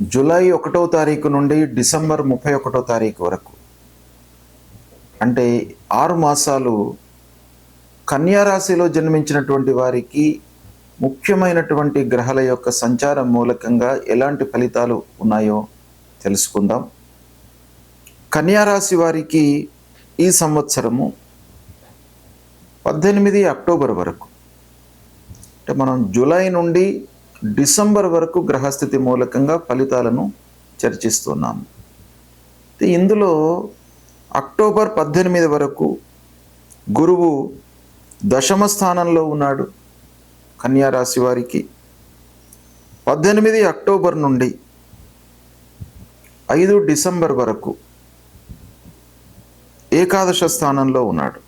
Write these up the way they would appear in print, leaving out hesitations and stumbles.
July 1వ తారీఖు నుండి డిసెంబర్ 31వ తారీఖు వరకు, అంటే 6 మాసాలు కన్యా రాశిలో జన్మించినటువంటి వారికి ముఖ్యమైనటువంటి గ్రహాల యొక్క సంచారం మూలకంగా ఎలాంటి ఫలితాలు ఉన్నాయో తెలుసుకుందాం. కన్యా రాశి వారికి ఈ సంవత్సరము 18 అక్టోబర్ వరకు, అంటే మనం జూలై నుండి డిసెంబర్ వరకు గ్రహస్థితి మూలకంగా ఫలితాలను చర్చిస్తున్నాము. ఇందులో అక్టోబర్ 18 వరకు గురువు దశమ స్థానంలో ఉన్నాడు కన్యా రాశి వారికి. 18 అక్టోబర్ నుండి 5 డిసెంబర్ వరకు ఏకాదశ స్థానంలో ఉన్నాడు.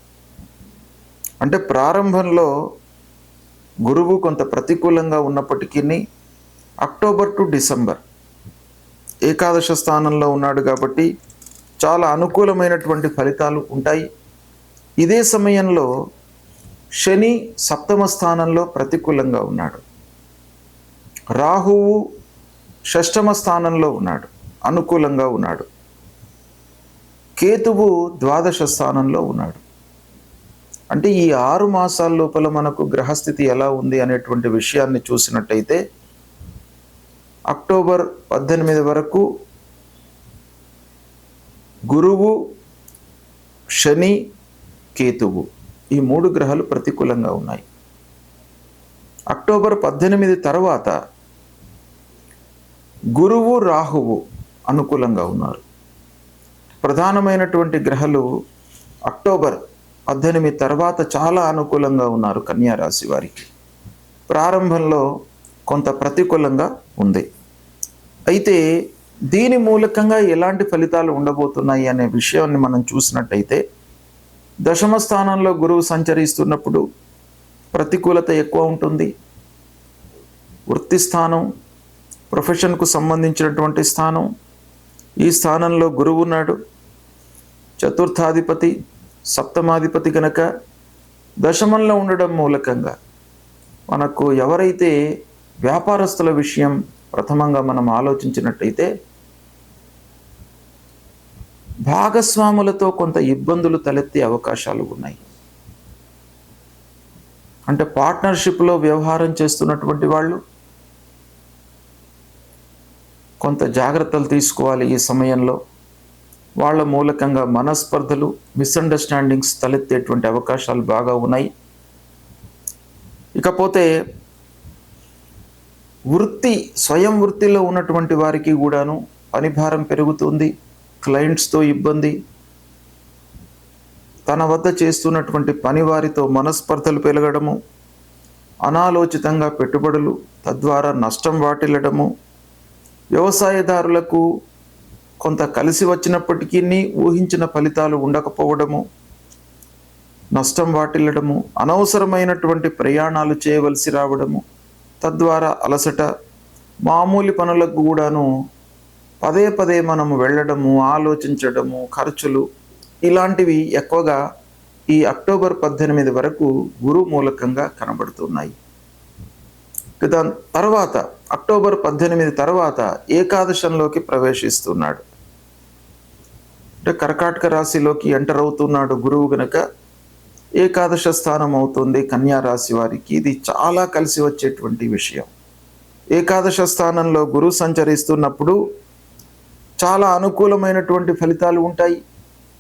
అంటే ప్రారంభంలో గురువు కొంత ప్రతికూలంగా ఉన్నప్పటికీ అక్టోబర్ టు డిసెంబర్ ఏకాదశ స్థానంలో ఉన్నాడు కాబట్టి చాలా అనుకూలమైనటువంటి ఫలితాలు ఉంటాయి. ఇదే సమయంలో శని సప్తమ స్థానంలో ప్రతికూలంగా ఉన్నాడు. రాహువు షష్టమ స్థానంలో ఉన్నాడు, అనుకూలంగా ఉన్నాడు. కేతువు ద్వాదశ స్థానంలో ఉన్నాడు. అంటే ఈ 6 మాసాల లోపల మనకు గ్రహస్థితి ఎలా ఉంది అనేటువంటి విషయాన్ని చూసినట్టయితే అక్టోబర్ 18 వరకు గురువు, శని, కేతువు ఈ 3 గ్రహాలు ప్రతికూలంగా ఉన్నాయి. అక్టోబర్ 18 తర్వాత గురువు, రాహువు అనుకూలంగా ఉన్నారు. ప్రధానమైనటువంటి గ్రహాలు అక్టోబర్ 18 తర్వాత చాలా అనుకూలంగా ఉన్నారు కన్యా రాశి వారికి. ప్రారంభంలో కొంత ప్రతికూలంగా ఉంది. అయితే దీని మూలకంగా ఎలాంటి ఫలితాలు ఉండబోతున్నాయి అనే విషయాన్ని మనం చూసినట్టయితే, దశమ స్థానంలో గురువు సంచరిస్తున్నప్పుడు ప్రతికూలత ఎక్కువ ఉంటుంది. వృత్తి స్థానం, ప్రొఫెషన్కు సంబంధించినటువంటి స్థానం, ఈ స్థానంలో గురువు ఉన్నాడు. చతుర్థాధిపతి, సప్తమాధిపతి కనుక దశమంలో ఉండడం మూలకంగా మనకు ఎవరైతే వ్యాపారస్తుల విషయం ప్రథమంగా మనం ఆలోచించినట్టయితే భాగస్వాములతో కొంత ఇబ్బందులు తలెత్తే అవకాశాలు ఉన్నాయి. అంటే పార్ట్నర్షిప్లో వ్యవహారం చేస్తున్నటువంటి వాళ్ళు కొంత జాగ్రత్తలు తీసుకోవాలి. ఈ సమయంలో వాళ్ళ మూలకంగా మనస్పర్ధలు, మిస్అండర్స్టాండింగ్స్ తలెత్తేటువంటి అవకాశాలు బాగా ఉన్నాయి. ఇకపోతే స్వయం వృత్తిలో ఉన్నటువంటి వారికి కూడాను పనిభారం పెరుగుతుంది. క్లయింట్స్తో ఇబ్బంది, తన వద్ద చేస్తున్నటువంటి పని వారితో మనస్పర్ధలు పెరగడము, అనాలోచితంగా పెట్టుబడులు, తద్వారా నష్టం వాటిల్లడము, వ్యవసాయదారులకు కొంత కలిసి వచ్చినప్పటికీ ఊహించిన ఫలితాలు ఉండకపోవడము, నష్టం వాటిల్లడము, అనవసరమైనటువంటి ప్రయాణాలు చేయవలసి రావడము, తద్వారా అలసట, మామూలు పనులకు కూడాను పదే పదే మనము వెళ్ళడము, ఆలోచించడము, ఖర్చులు ఇలాంటివి ఎక్కువగా ఈ అక్టోబర్ 18 వరకు గురువు మూలకంగా కనబడుతున్నాయి. దాని తర్వాత అక్టోబర్ 18 తర్వాత ఏకాదశంలోకి ప్రవేశిస్తున్నాడు. అంటే కర్కాటక రాశిలోకి ఎంటర్ అవుతున్నాడు గురువు గనక ఏకాదశ స్థానం అవుతుంది కన్యా రాశి వారికి. ఇది చాలా కలిసి వచ్చేటువంటి విషయం. ఏకాదశ స్థానంలో గురువు సంచరిస్తున్నప్పుడు చాలా అనుకూలమైనటువంటి ఫలితాలు ఉంటాయి.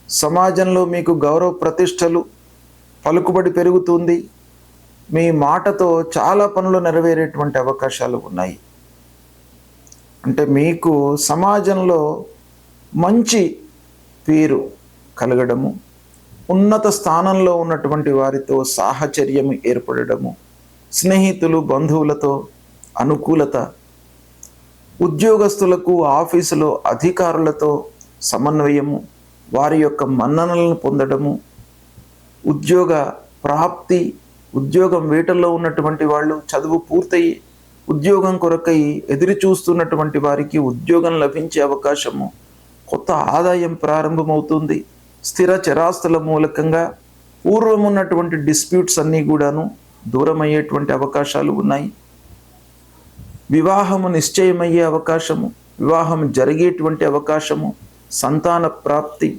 సమాజంలో మీకు గౌరవ ప్రతిష్టలు, పలుకుబడి పెరుగుతుంది. మీ మాటతో చాలా పనులు నెరవేరేటువంటి అవకాశాలు ఉన్నాయి. అంటే మీకు సమాజంలో మంచి పేరు కలగడము, ఉన్నత స్థానంలో ఉన్నటువంటి వారితో సాహచర్యం ఏర్పడము, స్నేహితులు, బంధువులతో అనుకూలత, ఉద్యోగస్తులకు ఆఫీసులో అధికారులతో సమన్వయము, వారి యొక్క మన్ననలను పొందడము, ఉద్యోగ ప్రాప్తి, ఉద్యోగం వేటల్లో ఉన్నటువంటి వాళ్ళు చదువు పూర్తయి ఉద్యోగం కొరకై ఎదురు చూస్తున్నటువంటి వారికి ఉద్యోగం లభించే అవకాశము, కొత్త ఆదాయం ప్రారంభమవుతుంది. స్థిర చరాస్తుల మూలకంగా పూర్వం ఉన్నటువంటి డిస్ప్యూట్స్ అన్నీ కూడాను దూరమయ్యేటువంటి అవకాశాలు ఉన్నాయి. వివాహము నిశ్చయమయ్యే అవకాశము, వివాహం జరిగేటువంటి అవకాశము, సంతాన ప్రాప్తి,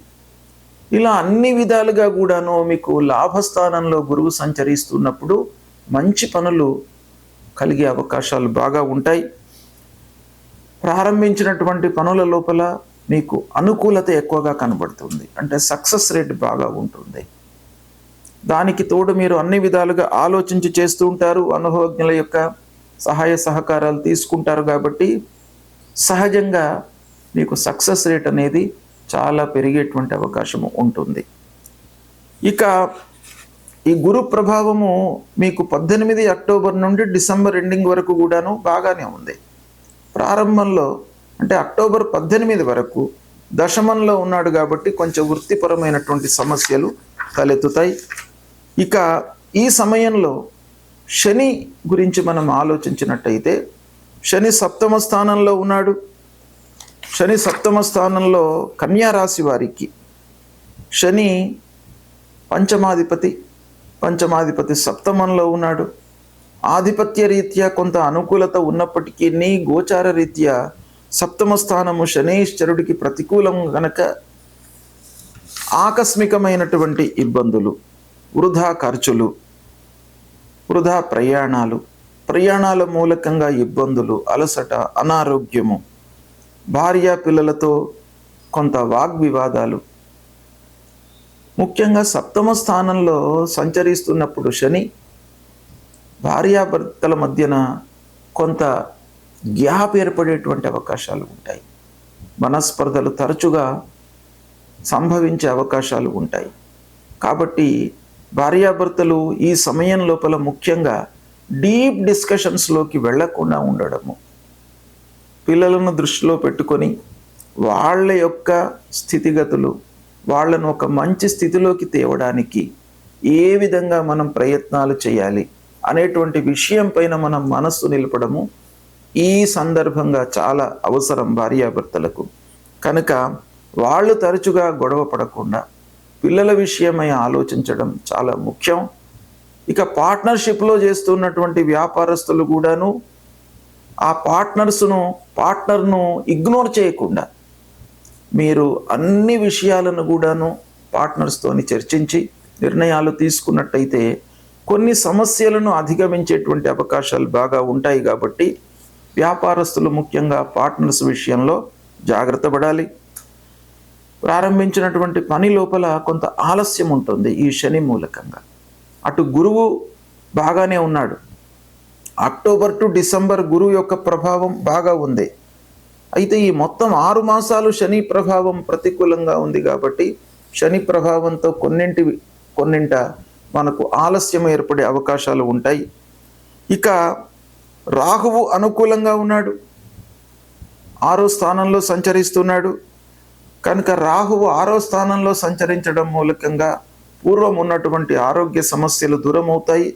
ఇలా అన్ని విధాలుగా కూడాను మీకు లాభస్థానంలో గురువు సంచరిస్తున్నప్పుడు మంచి పనులు కలిగే అవకాశాలు బాగా ఉంటాయి. ప్రారంభించినటువంటి పనుల లోపల మీకు అనుకూలత ఎక్కువగా కనబడుతుంది, అంటే సక్సెస్ రేట్ బాగా ఉంటుంది. దానికి తోడు మీరు అన్ని విధాలుగా ఆలోచించి చేస్తూ ఉంటారు, అనుభవజ్ఞుల యొక్క సహాయ సహకారాలు తీసుకుంటారు కాబట్టి సహజంగా మీకు సక్సెస్ రేట్ అనేది చాలా పెరిగేటువంటి అవకాశము ఉంటుంది. ఇక ఈ గురు ప్రభావము మీకు 18 అక్టోబర్ నుండి డిసెంబర్ ఎండింగ్ వరకు కూడాను బాగానే ఉంది. ప్రారంభంలో అంటే అక్టోబర్ 18 వరకు దశమంలో ఉన్నాడు కాబట్టి కొంచెం వృత్తిపరమైనటువంటి సమస్యలు తలెత్తుతాయి. ఇక ఈ సమయంలో శని గురించి మనం ఆలోచించినట్టయితే శని 7వ స్థానంలో ఉన్నాడు. శని 7వ స్థానంలో కన్యా రాశి వారికి శని పంచమాధిపతి 7మంలో ఉన్నాడు. ఆధిపత్య రీత్యా కొంత అనుకూలత ఉన్నప్పటికీ గోచార రీత్యా 7వ స్థానము శనీశ్వరుడికి ప్రతికూలం గనక ఆకస్మికమైనటువంటి ఇబ్బందులు, వృధా ఖర్చులు, వృధా ప్రయాణాల మూలకంగా ఇబ్బందులు, అలసట, అనారోగ్యము, భార్యా పిల్లలతో కొంత వాగ్వివాదాలు, ముఖ్యంగా 7వ స్థానంలో సంచరిస్తున్నప్పుడు శని భార్యాభర్తల మధ్యన కొంత గ్యాప్ ఏర్పడేటువంటి అవకాశాలు ఉంటాయి. మనస్పర్ధలు తరచుగా సంభవించే అవకాశాలు ఉంటాయి. కాబట్టి భార్యాభర్తలు ఈ సమయం లోపల ముఖ్యంగా డీప్ డిస్కషన్స్లోకి వెళ్లకుండా ఉండడము, పిల్లలను దృష్టిలో పెట్టుకొని వాళ్ళ యొక్క స్థితిగతులు, వాళ్ళను ఒక మంచి స్థితిలోకి తేవడానికి ఏ విధంగా మనం ప్రయత్నాలు చేయాలి అనేటువంటి విషయం పైన మనం మనస్సు నిలపడము ఈ సందర్భంగా చాలా అవసరం భార్యాభర్తలకు. కనుక వాళ్ళు తరచుగా గొడవ పడకుండా పిల్లల విషయమై ఆలోచించడం చాలా ముఖ్యం. ఇక పార్ట్నర్షిప్లో చేస్తున్నటువంటి వ్యాపారస్తులు కూడాను ఆ పార్ట్నర్ను ఇగ్నోర్ చేయకుండా మీరు అన్ని విషయాలను కూడాను పార్ట్నర్స్తోని చర్చించి నిర్ణయాలు తీసుకున్నట్టయితే కొన్ని సమస్యలను అధిగమించేటువంటి అవకాశాలు బాగా ఉంటాయి. కాబట్టి వ్యాపారస్తులు ముఖ్యంగా పార్ట్నర్స్ విషయంలో జాగ్రత్త పడాలి. ప్రారంభించినటువంటి పని లోపల కొంత ఆలస్యం ఉంటుంది ఈ శని మూలకంగా. అటు గురువు బాగానే ఉన్నాడు, అక్టోబర్ టు డిసెంబర్ గురువు యొక్క ప్రభావం బాగా ఉంది. అయితే ఈ మొత్తం 6 మాసాలు శని ప్రభావం ప్రతికూలంగా ఉంది కాబట్టి శని ప్రభావంతో కొన్నింట మనకు ఆలస్యం ఏర్పడే అవకాశాలు ఉంటాయి. ఇక రాహువు అనుకూలంగా ఉన్నాడు, 6వ స్థానంలో సంచరిస్తున్నాడు. కనుక రాహువు 6వ స్థానంలో సంచరించడం మూలకంగా పూర్వం ఉన్నటువంటి ఆరోగ్య సమస్యలు దూరం అవుతాయి.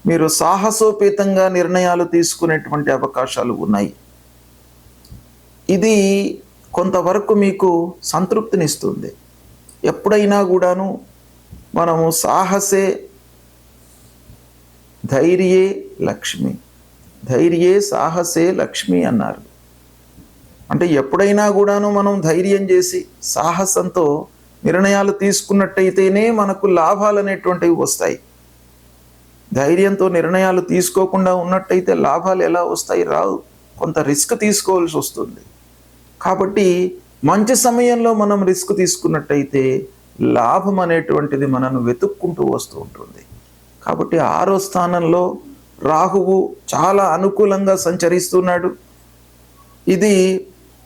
మీరు సాహసోపేతంగా నిర్ణయాలు తీసుకునేటువంటి అవకాశాలు ఉన్నాయి. ఇది కొంతవరకు మీకు సంతృప్తినిస్తుంది. ఎప్పుడైనా కూడాను మనము సాహసే ధైర్యే లక్ష్మి, ధైర్యే సాహసే లక్ష్మి అన్నారు. అంటే ఎప్పుడైనా కూడాను మనం ధైర్యం చేసి సాహసంతో నిర్ణయాలు తీసుకున్నట్టయితేనే మనకు లాభాలు అనేటువంటివి వస్తాయి. ధైర్యంతో నిర్ణయాలు తీసుకోకుండా ఉన్నట్టయితే లాభాలు ఎలా వస్తాయి? రావు. కొంత రిస్క్ తీసుకోవాల్సి వస్తుంది. కాబట్టి మంచి సమయంలో మనం రిస్క్ తీసుకున్నట్టయితే లాభం అనేటువంటిది మనను వెతుక్కుంటూ వస్తూ ఉంటుంది. కాబట్టి 6వ స్థానంలో రాహువు చాలా అనుకూలంగా సంచరిస్తున్నాడు. ఇది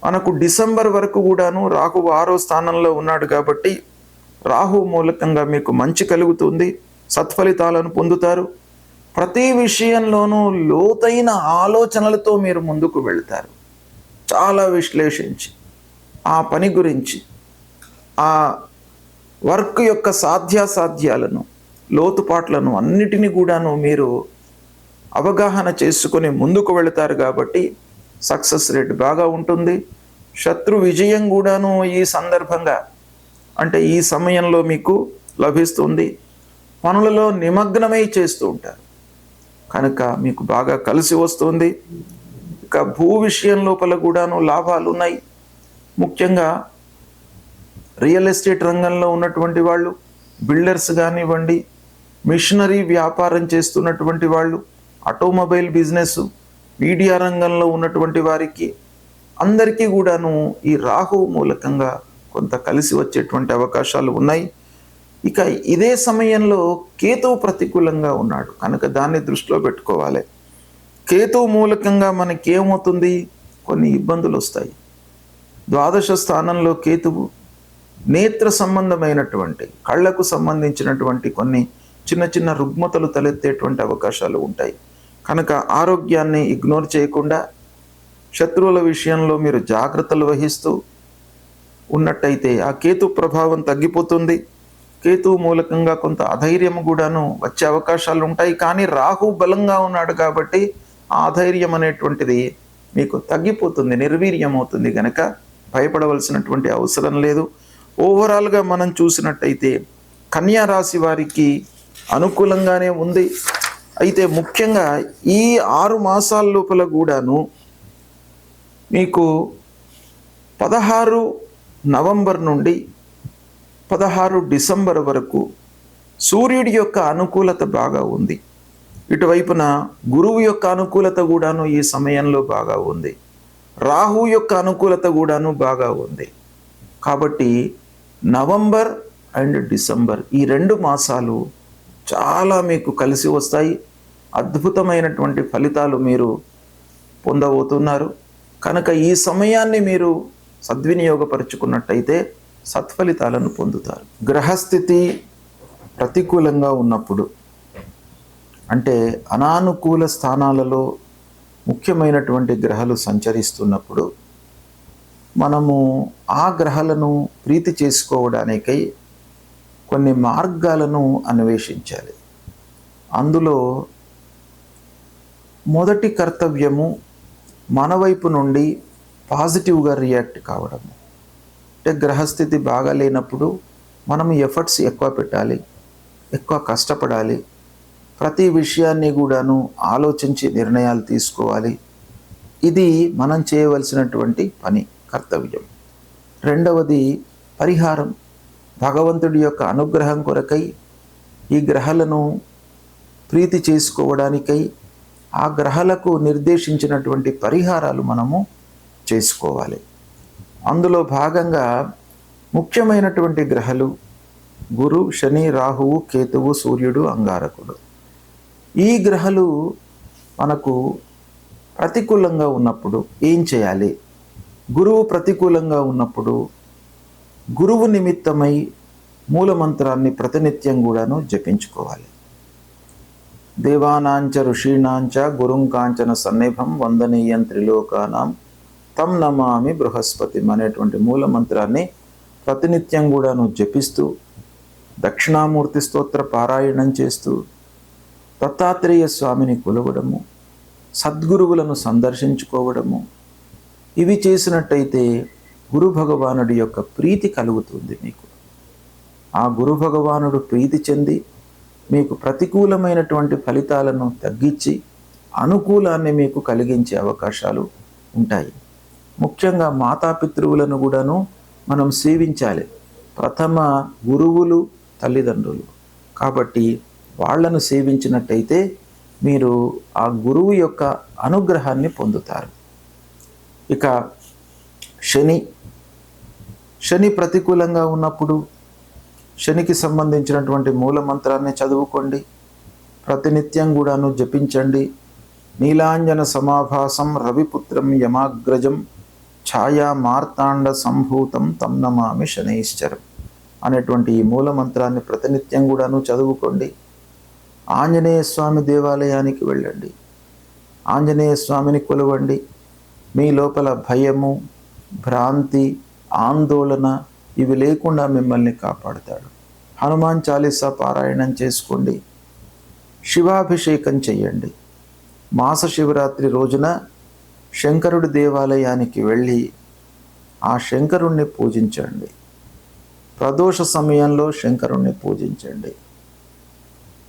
మనకు డిసెంబర్ వరకు కూడాను రాహువు 6వ స్థానంలో ఉన్నాడు కాబట్టి రాహువు మూలకంగా మీకు మంచి కలుగుతుంది, సత్ఫలితాలను పొందుతారు. ప్రతి విషయంలోనూ లోతైన ఆలోచనలతో మీరు ముందుకు వెళ్తారు. చాలా విశ్లేషించి ఆ పని గురించి, ఆ వర్క్ యొక్క సాధ్యాసాధ్యాలను, లోతుపాట్లను అన్నిటినీ కూడాను మీరు అవగాహన చేసుకొని ముందుకు వెళతారు కాబట్టి సక్సెస్ రేట్ బాగా ఉంటుంది. శత్రు విజయం కూడాను ఈ సందర్భంగా అంటే ఈ సమయంలో మీకు లభిస్తుంది. పనులలో నిమగ్నమై చేస్తూ ఉంటారు కనుక మీకు బాగా కలిసి వస్తుంది. ఇక భూ విషయం లోపల కూడాను లాభాలు ఉన్నాయి. ముఖ్యంగా రియల్ ఎస్టేట్ రంగంలో ఉన్నటువంటి వాళ్ళు, బిల్డర్స్ కానివ్వండి, మిషనరీ వ్యాపారం చేస్తున్నటువంటి వాళ్ళు, ఆటోమొబైల్ బిజినెస్, మీడియా రంగంలో ఉన్నటువంటి వారికి అందరికీ కూడాను ఈ రాహువు మూలకంగా కొంత కలిసి వచ్చేటువంటి అవకాశాలు ఉన్నాయి. ఇక ఇదే సమయంలో కేతువు ప్రతికూలంగా ఉన్నాడు కనుక దాన్ని దృష్టిలో పెట్టుకోవాలి. కేతువు మూలకంగా మనకి ఏమవుతుంది? కొన్ని ఇబ్బందులు వస్తాయి. ద్వాదశ స్థానంలో కేతువు నేత్ర సంబంధమైనటువంటి, కళ్ళకు సంబంధించినటువంటి కొన్ని చిన్న చిన్న రుగ్మతలు తలెత్తేటువంటి అవకాశాలు ఉంటాయి. కనుక ఆరోగ్యాన్ని ఇగ్నోర్ చేయకుండా శత్రువుల విషయంలో మీరు జాగ్రత్తలు వహిస్తూ ఉన్నట్టయితే ఆ కేతు ప్రభావం తగ్గిపోతుంది. కేతువు మూలకంగా కొంత అధైర్యం కూడాను వచ్చే అవకాశాలు ఉంటాయి. కానీ రాహు బలంగా ఉన్నాడు కాబట్టి ఆ అధైర్యం అనేటువంటిది మీకు తగ్గిపోతుంది, నిర్వీర్యం అవుతుంది. కనుక భయపడవలసినటువంటి అవసరం లేదు. ఓవరాల్గా మనం చూసినట్టయితే కన్యా రాశి వారికి అనుకూలంగానే ఉంది. అయితే ముఖ్యంగా ఈ 6 మాసాల లోపల కూడాను మీకు 16 నవంబర్ నుండి 16 డిసెంబర్ వరకు సూర్యుడి యొక్క అనుకూలత బాగా ఉంది. ఇటువైపున గురువు యొక్క అనుకూలత కూడాను ఈ సమయంలో బాగా ఉంది. రాహు యొక్క అనుకూలత కూడాను బాగా ఉంది. కాబట్టి నవంబర్ అండ్ డిసెంబర్ ఈ 2 మాసాలు చాలా మీకు కలిసి వస్తాయి. అద్భుతమైనటువంటి ఫలితాలు మీరు పొందబోతున్నారు. కనుక ఈ సమయాన్ని మీరు సద్వినియోగపరుచుకున్నట్టయితే సత్ఫలితాలను పొందుతారు. గ్రహస్థితి ప్రతికూలంగా ఉన్నప్పుడు, అంటే అనానుకూల స్థానాలలో ముఖ్యమైనటువంటి గ్రహాలు సంచరిస్తున్నప్పుడు మనము ఆ గ్రహాలను ప్రీతి చేసుకోవడానికై కొన్ని మార్గాలను అన్వేషించాలి. అందులో మొదటి కర్తవ్యము మన వైపు నుండి పాజిటివ్గా రియాక్ట్ కావడము. అంటే గ్రహస్థితి బాగా లేనప్పుడు మనం ఎఫర్ట్స్ ఎక్కువ పెట్టాలి, ఎక్కువ కష్టపడాలి, ప్రతి విషయాన్ని కూడాను ఆలోచించి నిర్ణయాలు తీసుకోవాలి. ఇది మనం చేయవలసినటువంటి పని, కర్తవ్యం. రెండవది పరిహారం. భగవంతుడి యొక్క అనుగ్రహం కొరకై ఈ గ్రహాలను ప్రీతి చేసుకోవడానికై ఆ గ్రహాలకు నిర్దేశించినటువంటి పరిహారాలు మనము చేసుకోవాలి. అందులో భాగంగా ముఖ్యమైనటువంటి గ్రహాలు గురు, శని, రాహువు, కేతువు, సూర్యుడు, అంగారకుడు. ఈ గ్రహాలు మనకు ప్రతికూలంగా ఉన్నప్పుడు ఏం చేయాలి? గురువు ప్రతికూలంగా ఉన్నప్పుడు గురువు నిమిత్తమై మూలమంత్రాన్ని ప్రతినిత్యం కూడాను జపించుకోవాలి. దేవానాంచ ఋషీణాంచ గురుం కాంచన సన్నిభం వందనీయం త్రిలోకానాం తం నమామి బృహస్పతి అనేటువంటి మూలమంత్రాన్ని ప్రతినిత్యం కూడాను జపిస్తూ, దక్షిణామూర్తి స్తోత్ర పారాయణం చేస్తూ, దత్తాత్రేయ స్వామిని కొలవడము, సద్గురువులను సందర్శించుకోవడము, ఇవి చేసినట్టయితే గురు భగవానుడి యొక్క ప్రీతి కలుగుతుంది మీకు. ఆ గురు భగవానుడు ప్రీతి చెంది మీకు ప్రతికూలమైనటువంటి ఫలితాలను తగ్గించి అనుకూలాన్ని మీకు కలిగించే అవకాశాలు ఉంటాయి. ముఖ్యంగా మాతాపితృవులను కూడాను మనం సేవించాలి. ప్రథమ గురువులు తల్లిదండ్రులు కాబట్టి వాళ్లను సేవించినట్టయితే మీరు ఆ గురువు యొక్క అనుగ్రహాన్ని పొందుతారు. ఇక శని ప్రతికూలంగా ఉన్నప్పుడు శనికి సంబంధించినటువంటి మూలమంత్రాన్ని చదువుకోండి, ప్రతినిత్యం కూడాను జపించండి. నీలాంజన సమాభాసం రవిపుత్రం యమాగ్రజం ఛాయా మార్తాండ సంభూతం తం నమామి శనైశ్చరం అనేటువంటి ఈ మూలమంత్రాన్ని ప్రతినిత్యం కూడాను చదువుకోండి. ఆంజనేయ స్వామి దేవాలయానికి వెళ్ళండి, ఆంజనేయ స్వామిని కొలవండి. మీ లోపల భయము, భ్రాంతి, ఆందోళన ఇవి లేకుండా మిమ్మల్ని కాపాడుతాడు. హనుమాన్ చాలీసా పారాయణం చేసుకోండి, శివాభిషేకం చెయ్యండి. మాస శివరాత్రి రోజున శంకరుడి దేవాలయానికి వెళ్ళి ఆ శంకరుణ్ణి పూజించండి. ప్రదోష సమయంలో శంకరుణ్ణి పూజించండి.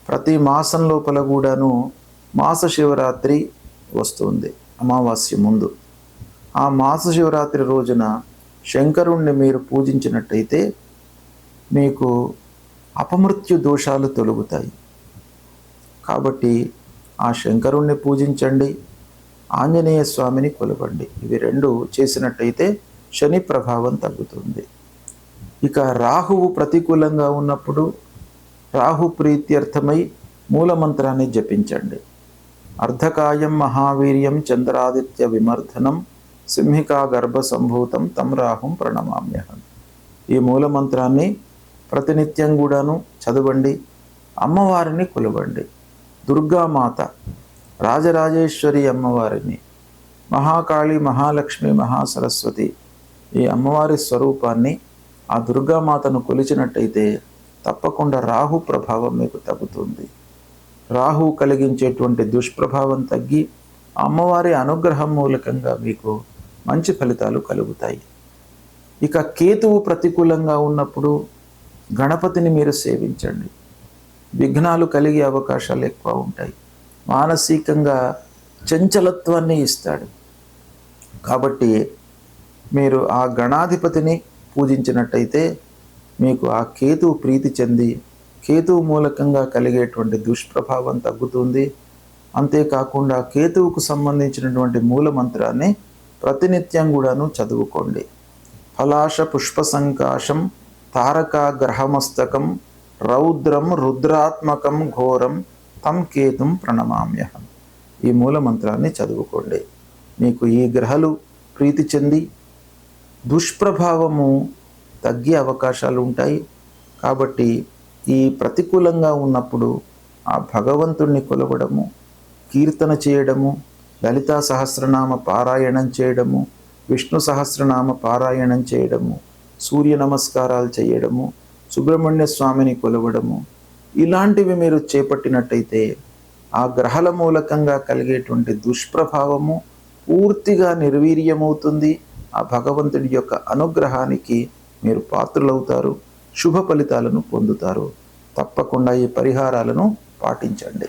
ప్రతి మాసం లోపల కూడాను మాస శివరాత్రి వస్తుంది. అమావాస్య ముందు. ఆ మాస శివరాత్రి రోజున శంకరుణ్ణి మీరు పూజించినట్టయితే మీకు అపమృత్యు దోషాలు తొలగుతాయి. కాబట్టి ఆ శంకరుణ్ణి పూజించండి, ఆంజనేయ స్వామిని కొలవండి. ఇవి రెండు చేసినట్టయితే శని ప్రభావం తగ్గుతుంది. ఇక రాహువు ప్రతికూలంగా ఉన్నప్పుడు రాహు ప్రీత్యర్థమై మూలమంత్రాన్ని జపించండి. అర్ధకాయం మహావీర్యం చంద్రాదిత్య విమర్ధనం సింహికా గర్భ సంభూతం తం రాహుం ప్రణమామ్యహం. ఈ మూలమంత్రాన్ని ప్రతినిత్యం కూడాను చదవండి. అమ్మవారిని కొలవండి. దుర్గామాత, రాజరాజేశ్వరి అమ్మవారిని, మహాకాళి, మహాలక్ష్మి, మహాసరస్వతి ఈ అమ్మవారి స్వరూపాన్ని, ఆ దుర్గామాతను కొలిచినట్టయితే తప్పకుండా రాహు ప్రభావం మీకు తగ్గుతుంది. రాహు కలిగించేటువంటి దుష్ప్రభావం తగ్గి అమ్మవారి అనుగ్రహం మూలకంగా మీకు మంచి ఫలితాలు కలుగుతాయి. ఇక కేతువు ప్రతికూలంగా ఉన్నప్పుడు గణపతిని మీరు సేవించండి. విఘ్నాలు కలిగే అవకాశాలు ఎక్కువ ఉంటాయి. మానసికంగా చంచలత్వాన్ని ఇస్తాడు. కాబట్టి మీరు ఆ గణాధిపతిని పూజించినట్టయితే మీకు ఆ కేతువు ప్రీతి చెంది కేతువు మూలకంగా కలిగేటువంటి దుష్ప్రభావం తగ్గుతుంది. అంతేకాకుండా కేతువుకు సంబంధించినటువంటి మూల మంత్రాన్ని ప్రతినిత్యం కూడాను చదువుకోండి. ఫలాశ పుష్ప సంకాశం తారకా గ్రహమస్తకం రౌద్రం రుద్రాత్మకం ఘోరం తం కేతుం ప్రణమామ్యహం. ఈ మూల మంత్రాన్ని చదువుకోండి. మీకు ఈ గ్రహాలు ప్రీతి చెంది దుష్ప్రభావము తగ్గే అవకాశాలు ఉంటాయి. కాబట్టి ఈ ప్రతికూలంగా ఉన్నప్పుడు ఆ భగవంతుణ్ణి కొలవడము, కీర్తన చేయడము, లలితా సహస్రనామ పారాయణం చేయడము, విష్ణు సహస్రనామ పారాయణం చేయడము, సూర్య నమస్కారాలు చేయడము, సుబ్రహ్మణ్య స్వామిని కొలవడము, ఇలాంటివి మీరు చేపట్టినట్టయితే ఆ గ్రహాల మూలకంగా కలిగేటువంటి దుష్ప్రభావము పూర్తిగా నిర్వీర్యమవుతుంది. ఆ భగవంతుడి యొక్క అనుగ్రహానికి మీరు పాత్రులవుతారు, శుభ ఫలితాలను పొందుతారు. తప్పకుండా ఈ పరిహారాలను పాటించండి.